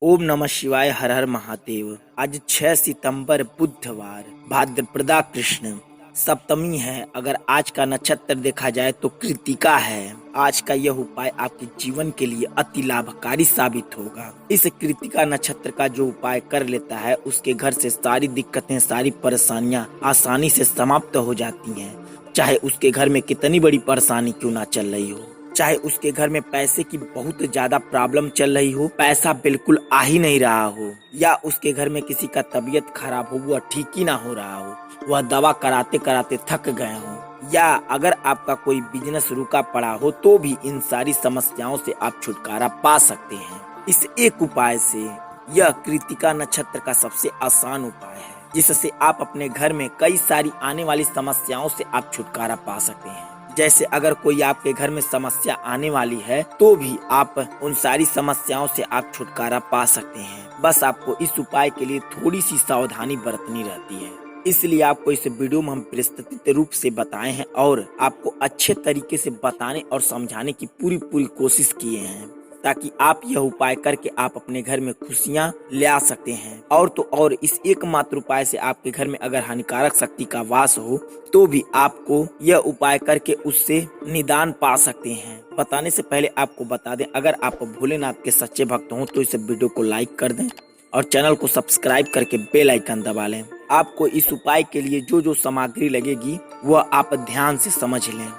ओम नमः शिवाय। हर हर महादेव। आज 6 सितंबर बुधवार, भाद्रपदा कृष्ण सप्तमी है। अगर आज का नक्षत्र देखा जाए तो कृतिका है। आज का यह उपाय आपके जीवन के लिए अति लाभकारी साबित होगा। इस कृतिका नक्षत्र का जो उपाय कर लेता है उसके घर से सारी दिक्कतें, सारी परेशानियां आसानी से समाप्त हो जाती हैं। चाहे उसके घर में कितनी बड़ी परेशानी क्यों ना चल रही हो, चाहे उसके घर में पैसे की बहुत ज्यादा प्रॉब्लम चल रही हो, पैसा बिल्कुल आ ही नहीं रहा हो, या उसके घर में किसी का तबीयत खराब हो, वह ठीक ही ना हो रहा हो, वह दवा कराते कराते थक गए हो, या अगर आपका कोई बिजनेस रुका पड़ा हो, तो भी इन सारी समस्याओं से आप छुटकारा पा सकते हैं। इस एक उपाय से, यह कृतिका नक्षत्र का सबसे आसान उपाय है, जिससे आप अपने घर में कई सारी आने वाली समस्याओं से आप छुटकारा पा सकते हैं। जैसे अगर कोई आपके घर में समस्या आने वाली है तो भी आप उन सारी समस्याओं से आप छुटकारा पा सकते हैं। बस आपको इस उपाय के लिए थोड़ी सी सावधानी बरतनी रहती है। इसलिए आपको इस वीडियो में हम विस्तृत रूप से बताए हैं और आपको अच्छे तरीके से बताने और समझाने की पूरी कोशिश किए हैं, ताकि आप यह उपाय करके आप अपने घर में खुशियां ले आ सकते हैं। और तो और इस एकमात्र उपाय से आपके घर में अगर हानिकारक शक्ति का वास हो तो भी आपको यह उपाय करके उससे निदान पा सकते हैं। बताने से पहले आपको बता दें, अगर आप भोलेनाथ के सच्चे भक्त हों तो इस वीडियो को लाइक कर दें और चैनल को सब्सक्राइब करके बेल आइकन दबा लें। आपको इस उपाय के लिए जो सामग्री लगेगी वह आप ध्यान से समझ लें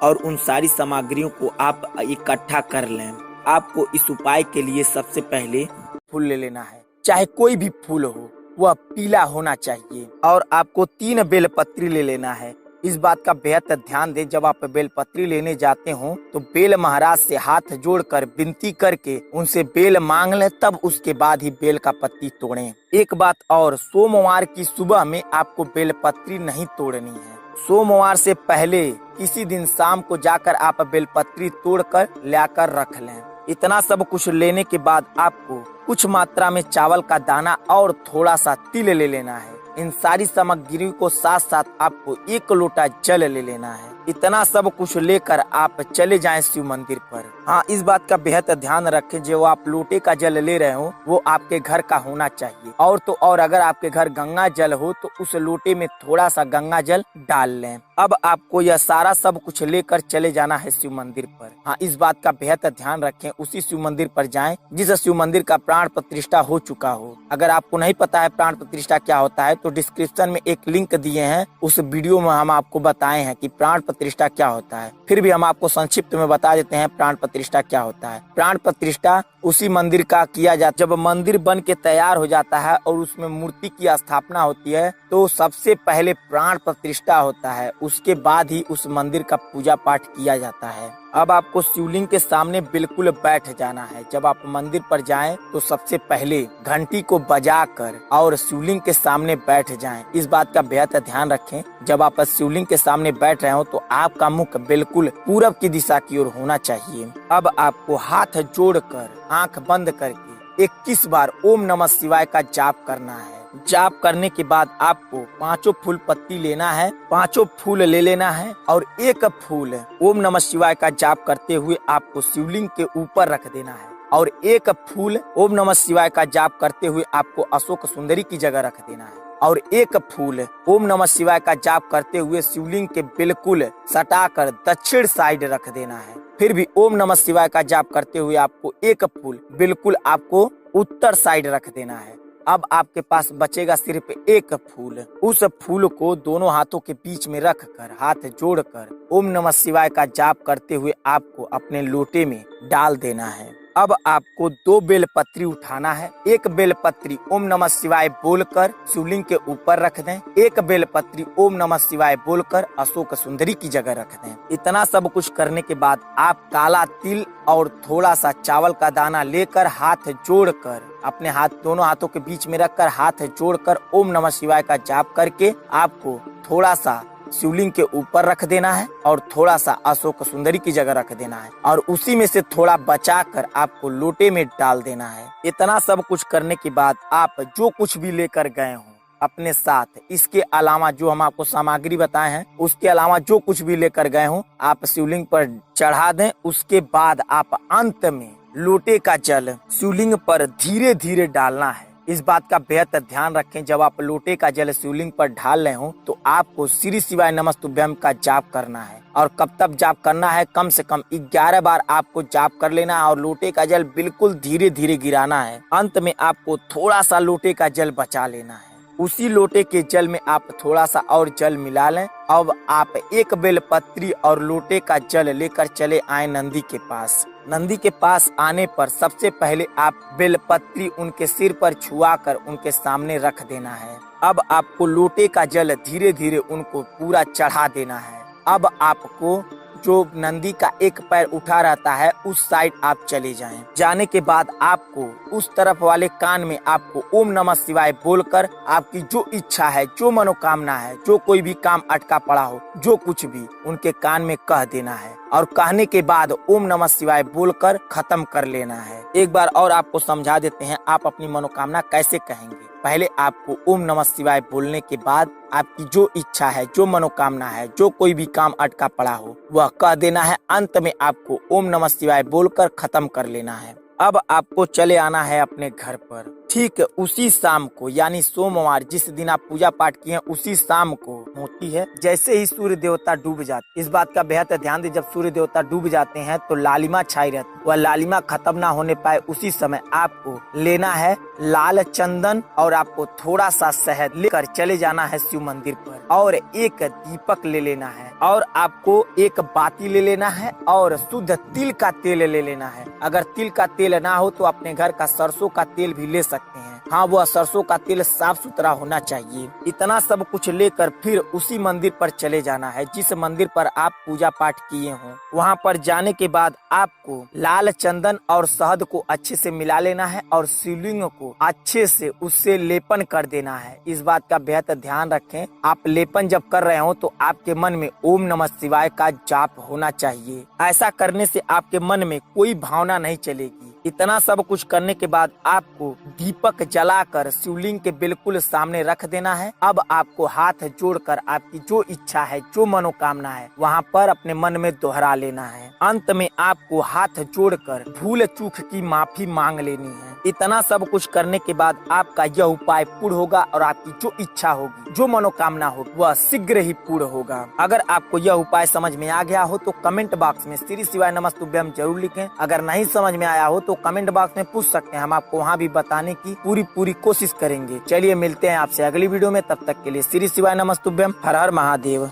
और उन सारी सामग्रियों को आप इकट्ठा कर लें। आपको इस उपाय के लिए सबसे पहले फूल ले लेना है, चाहे कोई भी फूल हो, वह पीला होना चाहिए। और आपको 3 बेलपत्री ले लेना है। इस बात का बेहद ध्यान दें, जब आप बेलपत्री लेने जाते हो तो बेल महाराज से हाथ जोड़कर विनती करके उनसे बेल मांग लें, तब उसके बाद ही बेल का पत्ती तोड़ें। एक बात और, सोमवार की सुबह में आपको बेलपत्री नहीं तोड़नी है। सोमवार से पहले किसी दिन शाम को जाकर आप बेलपत्री तोड़कर लाकर रख लें। इतना सब कुछ लेने के बाद आपको कुछ मात्रा में चावल का दाना और थोड़ा सा तिल ले लेना है। इन सारी सामग्री को साथ साथ आपको 1 लोटा जल ले लेना है। इतना सब कुछ लेकर आप चले जाएं शिव मंदिर पर। हाँ, इस बात का बेहद ध्यान रखें, जो आप लोटे का जल ले रहे हो वो आपके घर का होना चाहिए। और तो और अगर आपके घर गंगा जल हो तो उस लोटे में थोड़ा सा गंगा जल डाल लें। अब आपको यह सारा सब कुछ लेकर चले जाना है शिव मंदिर पर। हाँ, इस बात का बेहद ध्यान रखें, उसी शिव मंदिर पर जाएं जिस शिव मंदिर का प्राण प्रतिष्ठा हो चुका हो। अगर आपको नहीं पता है प्राण प्रतिष्ठा क्या होता है तो डिस्क्रिप्शन में एक लिंक दिए हैं, उस वीडियो में हम आपको बताए हैं कि प्राण प्रतिष्ठा क्या होता है। फिर भी हम आपको संक्षिप्त में बता देते हैं प्राण प्रतिष्ठा क्या होता है। प्राण प्रतिष्ठा उसी मंदिर का किया जाता है जब मंदिर बन के तैयार हो जाता है और उसमें मूर्ति की स्थापना होती है, तो सबसे पहले प्राण प्रतिष्ठा होता है, उसके बाद ही उस मंदिर का पूजा पाठ किया जाता है। अब आपको शिवलिंग के सामने बिल्कुल बैठ जाना है। जब आप मंदिर पर जाएं तो सबसे पहले घंटी को बजाकर और शिवलिंग के सामने बैठ जाएं। इस बात का बेहद ध्यान रखें, जब आप शिवलिंग के सामने बैठ रहे हो तो आपका मुख बिल्कुल पूरब की दिशा की ओर होना चाहिए। अब आपको हाथ जोड़कर आंख बंद करके 21 बार ओम नमः शिवाय का जाप करना है। जाप करने के बाद आपको 5 फूल पत्ती लेना है, 5 फूल ले लेना है और 1 फूल ओम नमः शिवाय का जाप करते हुए आपको शिवलिंग के ऊपर रख देना है और 1 फूल ओम नमः शिवाय का जाप करते हुए आपको अशोक सुंदरी की जगह रख देना है और 1 फूल ओम नमः शिवाय का जाप करते हुए शिवलिंग के बिल्कुल सटाकर दक्षिण साइड रख देना है। फिर भी ओम नमः शिवाय का जाप करते हुए आपको 1 फूल बिल्कुल आपको उत्तर साइड रख देना है। अब आपके पास बचेगा सिर्फ 1 फूल। उस फूल को दोनों हाथों के बीच में रखकर हाथ जोड़कर ओम नमः शिवाय का जाप करते हुए आपको अपने लोटे में डाल देना है। अब आपको 2 बेलपत्री उठाना है। 1 बेलपत्री ओम नमः शिवाय बोलकर शिवलिंग के ऊपर रख दें, 1 बेलपत्री ओम नमः शिवाय बोलकर अशोक सुंदरी की जगह रख दें। इतना सब कुछ करने के बाद आप काला तिल और थोड़ा सा चावल का दाना लेकर हाथ जोड़कर अपने हाथ दोनों हाथों के बीच में रखकर हाथ जोड़कर ओम नमः शिवाय का जाप करके आपको थोड़ा सा शिवलिंग के ऊपर रख देना है और थोड़ा सा अशोक सुंदरी की जगह रख देना है और उसी में से थोड़ा बचाकर आपको लोटे में डाल देना है। इतना सब कुछ करने के बाद आप जो कुछ भी लेकर गए हो अपने साथ, इसके अलावा जो हम आपको सामग्री बताए हैं उसके अलावा जो कुछ भी लेकर गए हो आप शिवलिंग पर चढ़ा दें। उसके बाद आप अंत में लोटे का जल शिवलिंग पर धीरे धीरे डालना है। इस बात का बेहद ध्यान रखें, जब आप लोटे का जल शिवलिंग पर ढाल रहे हो तो आपको श्री शिवाय नमस्तुभ्यम का जाप करना है। और कब तक जाप करना है? कम से कम 11 बार आपको जाप कर लेना है और लोटे का जल बिल्कुल धीरे धीरे गिराना है। अंत में आपको थोड़ा सा लोटे का जल बचा लेना है। उसी लोटे के जल में आप थोड़ा सा और जल मिला लें। अब आप एक बेलपत्री और लोटे का जल लेकर चले आए नंदी के पास। नंदी के पास आने पर सबसे पहले आप बेलपत्री उनके सिर पर छुआकर उनके सामने रख देना है। अब आपको लोटे का जल धीरे धीरे उनको पूरा चढ़ा देना है। अब आपको जो नंदी का एक पैर उठा रहता है उस साइड आप चले जाएं। जाने के बाद आपको उस तरफ वाले कान में आपको ओम नमः शिवाय बोलकर आपकी जो इच्छा है, जो मनोकामना है, जो कोई भी काम अटका पड़ा हो, जो कुछ भी उनके कान में कह देना है। और कहने के बाद ओम नमः शिवाय बोलकर खत्म कर लेना है। एक बार और आपको समझा देते हैं आप अपनी मनोकामना कैसे कहेंगे। पहले आपको ओम नमः शिवाय बोलने के बाद आपकी जो इच्छा है, जो मनोकामना है, जो कोई भी काम अटका पड़ा हो वह कह देना है। अंत में आपको ओम नमः शिवाय बोलकर खत्म कर लेना है। अब आपको चले आना है अपने घर पर। ठीक उसी शाम को यानी सोमवार जिस दिन आप पूजा पाठ किए हैं उसी शाम को होती है। जैसे ही सूर्य देवता डूब जाते, इस बात का बेहद ध्यान दें, जब सूर्य देवता डूब जाते हैं तो लालिमा छाई रहती, वह लालिमा खत्म ना होने पाए उसी समय आपको लेना है लाल चंदन और आपको थोड़ा सा शहद लेकर चले जाना है शिव मंदिर पर और एक दीपक ले लेना है और आपको एक बाती ले लेना है और शुद्ध तिल का तेल ले लेना है। अगर तिल का तेल ना हो तो अपने घर का सरसों का तेल भी ले सकते हैं। हाँ, वह सरसों का तेल साफ सुथरा होना चाहिए। इतना सब कुछ लेकर फिर उसी मंदिर पर चले जाना है जिस मंदिर पर आप पूजा पाठ किए हों। वहाँ पर जाने के बाद आपको लाल चंदन और शहद को अच्छे से मिला लेना है और शिवलिंग को अच्छे से उससे लेपन कर देना है। इस बात का बेहद ध्यान रखें, आप लेपन जब कर रहे हो तो आपके मन में ओम नमः शिवाय का जाप होना चाहिए। ऐसा करने से आपके मन में कोई भावना नहीं चलेगी। इतना सब कुछ करने के बाद आपको दीपक जलाकर शिवलिंग के बिल्कुल सामने रख देना है। अब आपको हाथ जोड़कर आपकी जो इच्छा है, जो मनोकामना है वहाँ पर अपने मन में दोहरा लेना है। अंत में आपको हाथ जोड़कर भूल चूक की माफी मांग लेनी है। इतना सब कुछ करने के बाद आपका यह उपाय पूर्ण होगा और आपकी जो इच्छा होगी, जो मनोकामना होगी वह शीघ्र ही पूर्ण होगा। अगर आपको यह उपाय समझ में आ गया हो तो कमेंट बॉक्स में श्री शिवाय नमस्तुभ्यम जरूर लिखें। अगर नहीं समझ में आया हो तो कमेंट बॉक्स में पूछ सकते हैं, हम आपको वहाँ भी बताने की पूरी कोशिश करेंगे। चलिए मिलते हैं आपसे अगली वीडियो में, तब तक के लिए श्री शिवाय नमस्तुभ्यम। हर हर महादेव।